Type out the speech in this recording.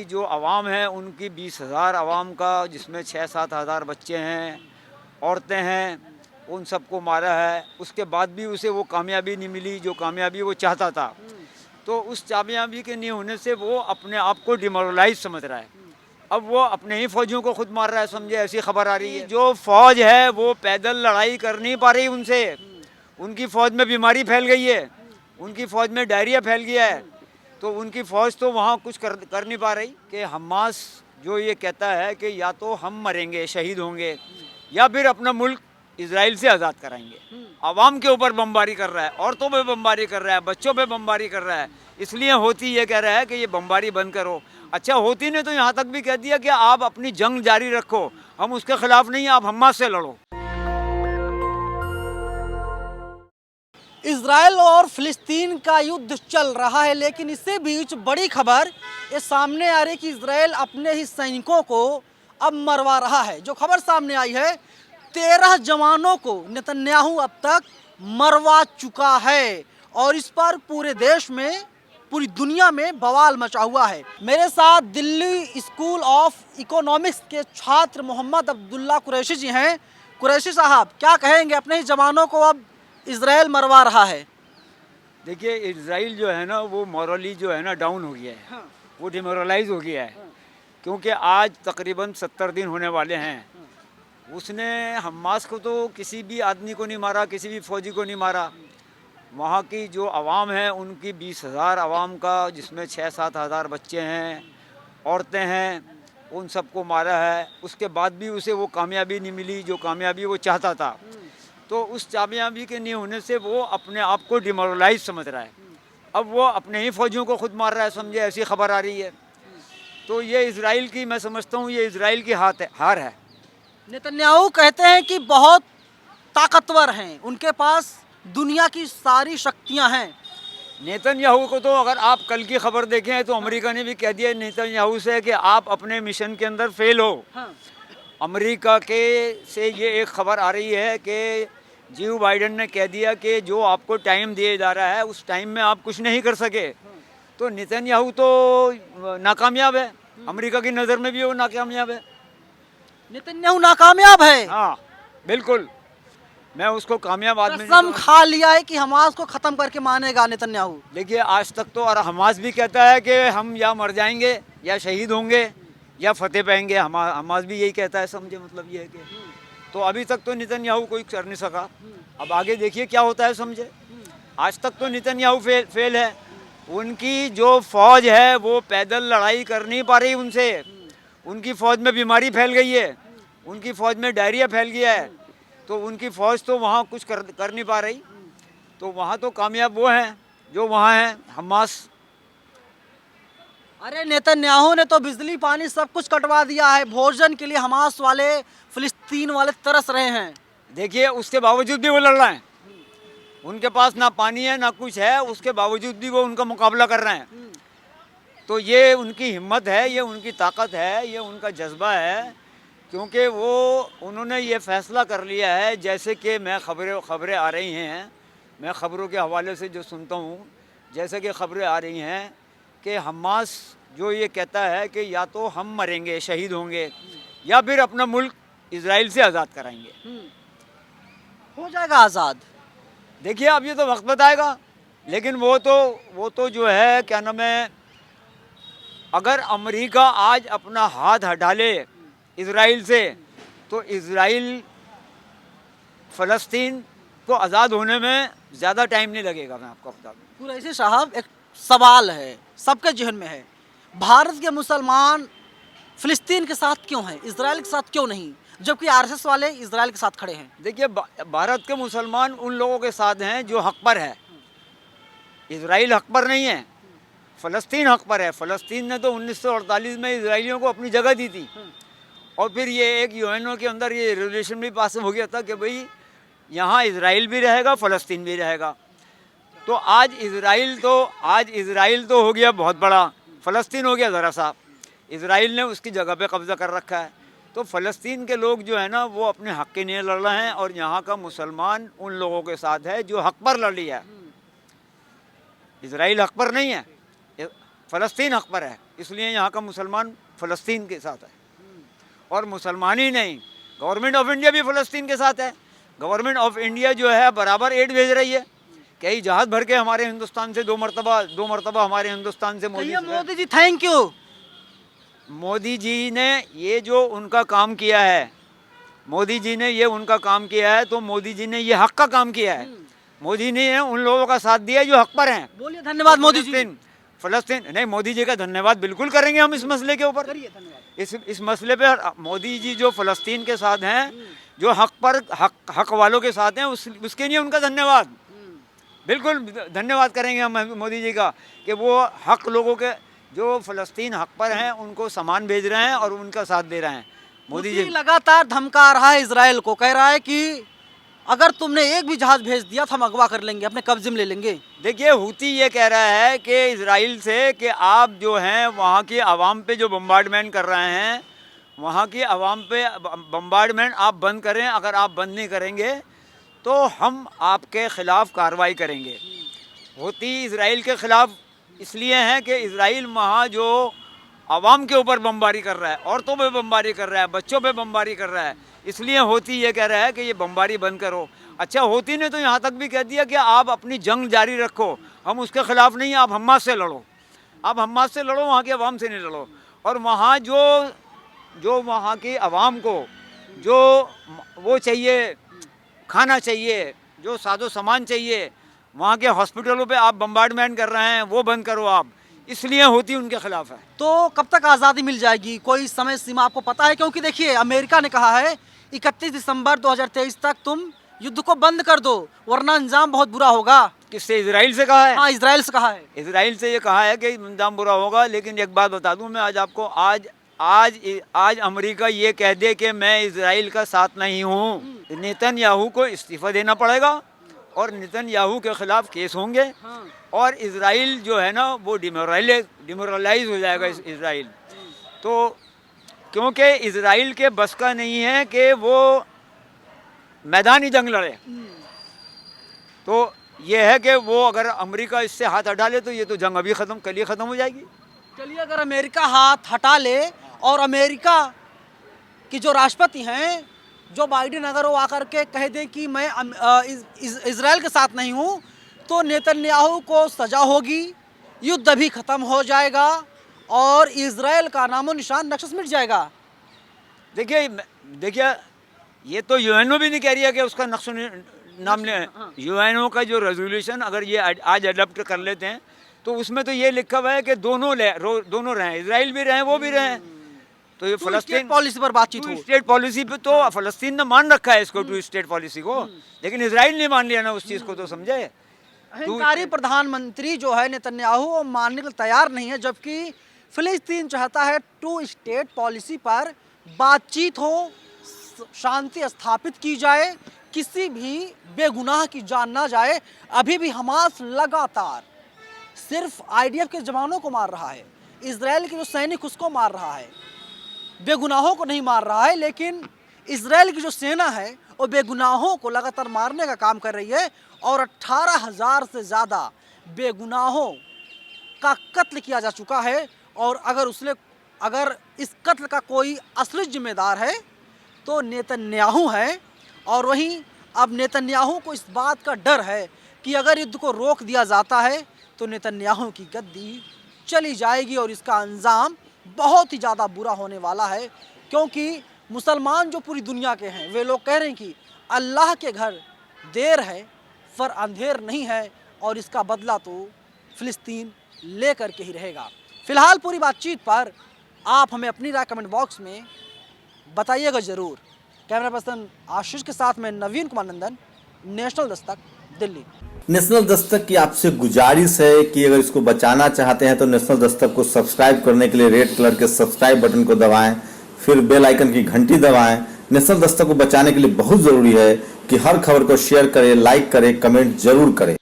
जो अवाम है उनकी 20,000 अवाम का, जिसमें 6-7 हज़ार बच्चे हैं, औरतें हैं, उन सबको मारा है। उसके बाद भी उसे वो कामयाबी नहीं मिली जो कामयाबी वो चाहता था। तो उस कामयाबी के नहीं होने से वो अपने आप को डिमोरलाइज समझ रहा है। अब वो अपने ही फौजियों को खुद मार रहा है, समझे, ऐसी खबर आ रही है। जो फौज है वो पैदल लड़ाई कर नहीं पा रही उनसे। उनकी फौज में बीमारी फैल गई है, उनकी फौज में डायरिया फैल गया है। तो उनकी फ़ौज तो वहाँ कुछ कर नहीं पा रही कि हमास जो ये कहता है कि या तो हम मरेंगे, शहीद होंगे, या फिर अपना मुल्क इजराइल से आज़ाद कराएंगे। आवाम के ऊपर बमबारी कर रहा है, औरतों पे बमबारी कर रहा है, बच्चों पे बमबारी कर रहा है। इसलिए होती ये कह रहा है कि ये बमबारी बंद करो। अच्छा, होती ने तो यहाँ तक भी कह दिया कि आप अपनी जंग जारी रखो, हम उसके खिलाफ नहीं, आप हमास से लड़ो। इजराइल और फिलिस्तीन का युद्ध चल रहा है, लेकिन इससे बीच बड़ी खबर ये सामने आ रही है कि इजराइल अपने ही सैनिकों को अब मरवा रहा है। जो खबर सामने आई है, 13 जवानों को नेतन्याहू अब तक मरवा चुका है और इस पर पूरे देश में, पूरी दुनिया में बवाल मचा हुआ है। मेरे साथ दिल्ली स्कूल ऑफ इकोनॉमिक्स के छात्र मोहम्मद अब्दुल्ला कुरैशी जी हैं। कुरैशी साहब, क्या कहेंगे, अपने ही जवानों को अब इजराइल मरवा रहा है? देखिए, इजराइल जो है ना वो मॉरली जो है ना डाउन हो गया है। हाँ। वो डिमोरलाइज हो गया है। क्योंकि आज तकरीबन 70 दिन होने वाले हैं। उसने हमास को तो किसी भी आदमी को नहीं मारा, किसी भी फौजी को नहीं मारा। वहाँ की जो अवाम है उनकी 20,000 अवाम का, जिसमें 6-7 हज़ार बच्चे हैं, औरतें हैं, उन सबको मारा है। उसके बाद भी उसे वो कामयाबी नहीं मिली जो कामयाबी वो चाहता था। तो उस कामयाबी के नहीं होने से वो अपने आप को डिमोरलाइज समझ रहा है। अब वो अपने ही फौजियों को खुद मार रहा है, समझे, ऐसी खबर आ रही है। तो ये इजराइल की, मैं समझता हूँ ये इजराइल की हार है। नेतन्याहू कहते हैं कि बहुत ताकतवर हैं, उनके पास दुनिया की सारी शक्तियां हैं। नेतन्याहू को तो अगर आप कल की खबर देखें तो अमेरिका ने भी कह दिया नेतन्याहू से कि आप अपने मिशन के अंदर फेल हो। हाँ। अमेरिका के से ये एक खबर आ रही है कि जो बाइडेन ने कह दिया कि जो आपको टाइम दिया जा रहा है उस टाइम में आप कुछ नहीं कर सके। तो नेतन्याहू तो नाकामयाब है, अमेरिका की नज़र में भी वो नाकामयाब है। नेतन्याहू नाकामयाब है। हाँ, बिल्कुल, मैं उसको कामयाब आदमी नहीं कसम समझता। खा लिया है कि हमास को खत्म करके मानेगा नेतन्याहू। देखिए, आज तक तो और हमास भी कहता है कि हम या मर जाएंगे या शहीद होंगे या फतेह पाएंगे। हमास भी यही कहता है, समझे, मतलब ये है कि तो अभी तक तो नेतन्याहू कोई कर नहीं सका। अब आगे देखिए क्या होता है, समझे। आज तक तो नेतन्याहू फेल है। उनकी जो फौज है वो पैदल लड़ाई कर नहीं पा रही उनसे। उनकी फौज में बीमारी फैल गई है, उनकी फौज में डायरिया फैल गया है। तो उनकी फौज तो वहाँ कुछ कर नहीं पा रही। तो वहाँ तो कामयाब वो हैं जो वहाँ हैं, हमास। अरे नेतन्याहू ने तो बिजली पानी सब कुछ कटवा दिया है। भोजन के लिए हमास वाले, फिलिस्तीन वाले तरस रहे हैं। देखिए, उसके बावजूद भी वो लड़ रहे हैं। उनके पास ना पानी है ना कुछ है, उसके बावजूद भी वो उनका मुकाबला कर रहे हैं। तो ये उनकी हिम्मत है, ये उनकी ताकत है, ये उनका जज्बा है। क्योंकि वो उन्होंने ये फैसला कर लिया है, जैसे कि मैं खबरें आ रही हैं, मैं खबरों के हवाले से जो सुनता हूँ, जैसे कि खबरें आ रही हैं कि हमास जो ये कहता है कि या तो हम मरेंगे, शहीद होंगे, या फिर अपना मुल्क इजराइल से आज़ाद कराएंगे। हो जाएगा आज़ाद। देखिए, अब ये तो वक्त बताएगा। लेकिन वो तो जो है, क्या नाम है, अगर अमेरिका आज अपना हाथ हटा ले इजराइल से तो इजराइल फ़लस्तीन को आज़ाद होने में ज़्यादा टाइम नहीं लगेगा। मैं आपको बता दूँ। कुरैशी साहब, एक सवाल है, सबके जहन में है, भारत के मुसलमान फिलिस्तीन के साथ क्यों हैं, इजराइल के साथ क्यों नहीं, जबकि आरएसएस वाले इजराइल के साथ खड़े हैं? देखिए, भारत के मुसलमान उन लोगों के साथ हैं जो हक पर है। इजराइल हक पर नहीं है, फ़लस्तीन हक पर है। फ़लस्तीन ने तो 1948 में इजराइलियों को अपनी जगह दी थी। और फिर ये एक यूएनओ के अंदर ये रेजोल्यूशन भी पास हो गया था कि भाई यहाँ इजराइल भी रहेगा, फ़लस्तीन भी रहेगा। तो आज इजराइल तो हो गया बहुत बड़ा, फ़लस्तीन हो गया ज़रा सा। इजराइल ने उसकी जगह पे कब्ज़ा कर रखा है। तो फ़लस्तीन के लोग जो है ना वो अपने हक़ के लिए लड़ रहे हैं, और यहाँ का मुसलमान उन लोगों के साथ है जो हक़ पर लड़ लिया है। इजराइल हक़ पर नहीं है। फ़लस्तीन हक पर है, इसलिए यहाँ का मुसलमान फ़लस्तीन के साथ है। और मुसलमान ही नहीं, गवर्नमेंट ऑफ इंडिया भी फ़लस्तीन के साथ है। गवर्नमेंट ऑफ इंडिया जो है बराबर एड भेज रही है, कई जहाज़ भर के हमारे हिंदुस्तान से दो मरतबा हमारे हिंदुस्तान से मोदी जी थैंक यू। मोदी जी ने ये जो उनका काम किया है, मोदी जी ने ये उनका काम किया है, तो मोदी जी ने ये हक का काम किया है। मोदी ने उन लोगों का साथ दिया जो हक पर हैं। बोलिए धन्यवाद मोदी जी। फ़लस्तीन नहीं, मोदी जी का धन्यवाद बिल्कुल करेंगे हम इस मसले के ऊपर। इस मसले पे मोदी जी जो फ़लस्तीन के साथ हैं, जो हक वालों के साथ हैं, उसके लिए उनका धन्यवाद बिल्कुल धन्यवाद करेंगे हम मोदी जी का, कि वो हक लोगों के जो फ़लस्तीन हक पर हैं उनको सामान भेज रहे हैं और उनका साथ दे रहे हैं। मोदी जी लगातार धमका रहा है इजराइल को, कह रहा है कि अगर तुमने एक भी जहाज भेज दिया तो हम अगवा कर लेंगे, अपने कब्जे में ले लेंगे। देखिए, हूती ये कह रहा है कि इजराइल से कि आप जो हैं वहाँ की आवाम पे जो बम्बार्डमेंट कर रहे हैं, वहाँ की आवाम पे बम्बार्डमेंट आप बंद करें। अगर आप बंद नहीं करेंगे तो हम आपके ख़िलाफ़ कार्रवाई करेंगे। हूती इजराइल के ख़िलाफ़ इसलिए हैं कि इजराइल वहाँ जो आवाम के ऊपर बमबारी कर रहा है, औरतों पे बमबारी कर रहा है, बच्चों पे बमबारी कर रहा है, इसलिए हूती ये कह रहा है कि ये बमबारी बंद करो। अच्छा, हूती ने तो यहाँ तक भी कह दिया कि आप अपनी जंग जारी रखो, हम उसके ख़िलाफ़ नहीं, आप हमास से लड़ो, आप हमास से लड़ो, वहाँ के अवाम से नहीं लड़ो। और वहाँ जो वहाँ की आवाम को जो वो चाहिए, खाना चाहिए, जो साजो सामान चाहिए, वहाँ के हॉस्पिटलों पे आप बम्बार्डमेंट कर रहे हैं, वो बंद करो आप, इसलिए हूती उनके खिलाफ है। तो कब तक आज़ादी मिल जाएगी, कोई समय सीमा आपको पता है? क्योंकि देखिए, अमेरिका ने कहा है 31 दिसंबर 2023 तक तुम युद्ध को बंद कर दो, वरना अंजाम बहुत बुरा होगा। किससे? इजराइल से कहा है? हाँ, इजराइल से कहा है। इजराइल से ये कहा है कि अंजाम बुरा होगा। लेकिन एक बात बता दूं मैं आज आपको, आज अमेरिका ये कह दे कि मैं इजराइल का साथ नहीं हूँ, नेतन्याहू को इस्तीफा देना पड़ेगा और नेतन्याहू के खिलाफ केस होंगे। हाँ। और इजराइल जो है ना वो डिमोरलाइज हो जाएगा इजराइल। तो क्योंकि इजराइल के बस का नहीं है कि वो मैदानी जंग लड़े, तो ये है कि वो अगर अमेरिका इससे हाथ हटा ले तो ये तो जंग अभी कल ही ख़त्म हो जाएगी। चलिए, अगर अमेरिका हाथ हटा ले और अमेरिका की जो राष्ट्रपति हैं जो बाइडेन अगर वो आकर के कह दें कि मैं इजराइल के साथ नहीं हूँ, तो नेतन्याहू को सज़ा होगी, युद्ध भी ख़त्म हो जाएगा और इजराइल का नामो निशान नक्शा मिट जाएगा। देखिए ये तो यूएनओ भी नहीं कह रही है कि उसका नक्शा नाम ले। यूएनओ का जो रेजोल्यूशन अगर ये आज अडॉप्ट कर लेते हैं तो उसमें तो ये लिखा हुआ है कि दोनों रहें, इजराइल भी रहें, वो भी रहें। तो ये फ़लस्तीन पॉलिसी पर बातचीत हो, स्टेट पॉलिसी पे तो फ़लस्तीन ने मान रखा है इसको, टू स्टेट पॉलिसी को, लेकिन इजराइल ने मान लिया ना उस चीज़ को, तो समझे। अहंकारी प्रधानमंत्री जो है नेतन्याहू वो मानने को तैयार नहीं है, जबकि फ़िलिस्तीन चाहता है टू स्टेट पॉलिसी पर बातचीत हो, शांति स्थापित की जाए, किसी भी बेगुनाह की जान ना जाए। अभी भी हमास लगातार सिर्फ आईडीएफ के जवानों को मार रहा है, इजराइल के जो सैनिक उसको मार रहा है, बेगुनाहों को नहीं मार रहा है। लेकिन इजराइल की जो सेना है वो बेगुनाहों को लगातार मारने का काम कर रही है और 18,000 से ज़्यादा बेगुनाहों का कत्ल किया जा चुका है। और अगर इस कत्ल का कोई असली जिम्मेदार है तो नेतन्याहू है। और वहीं अब नेतन्याहू को इस बात का डर है कि अगर युद्ध को रोक दिया जाता है तो नेतन्याहू की गद्दी चली जाएगी और इसका अंजाम बहुत ही ज़्यादा बुरा होने वाला है। क्योंकि मुसलमान जो पूरी दुनिया के हैं वे लोग कह रहे हैं कि अल्लाह के घर देर है पर अंधेर नहीं है, और इसका बदला तो फ़िलिस्तीन लेकर के ही रहेगा। फ़िलहाल पूरी बातचीत पर आप हमें अपनी राय कमेंट बॉक्स में बताइएगा ज़रूर। कैमरा पर्सन आशीष के साथ में नवीन कुमार नंदन, नेशनल दस्तक, दिल्ली। नेशनल दस्तक की आपसे गुजारिश है कि अगर इसको बचाना चाहते हैं तो नेशनल दस्तक को सब्सक्राइब करने के लिए रेड कलर के सब्सक्राइब बटन को दबाएं, फिर बेल आइकन की घंटी दबाएं। नेशनल दस्तक को बचाने के लिए बहुत ज़रूरी है कि हर खबर को शेयर करें, लाइक करें, कमेंट जरूर करें।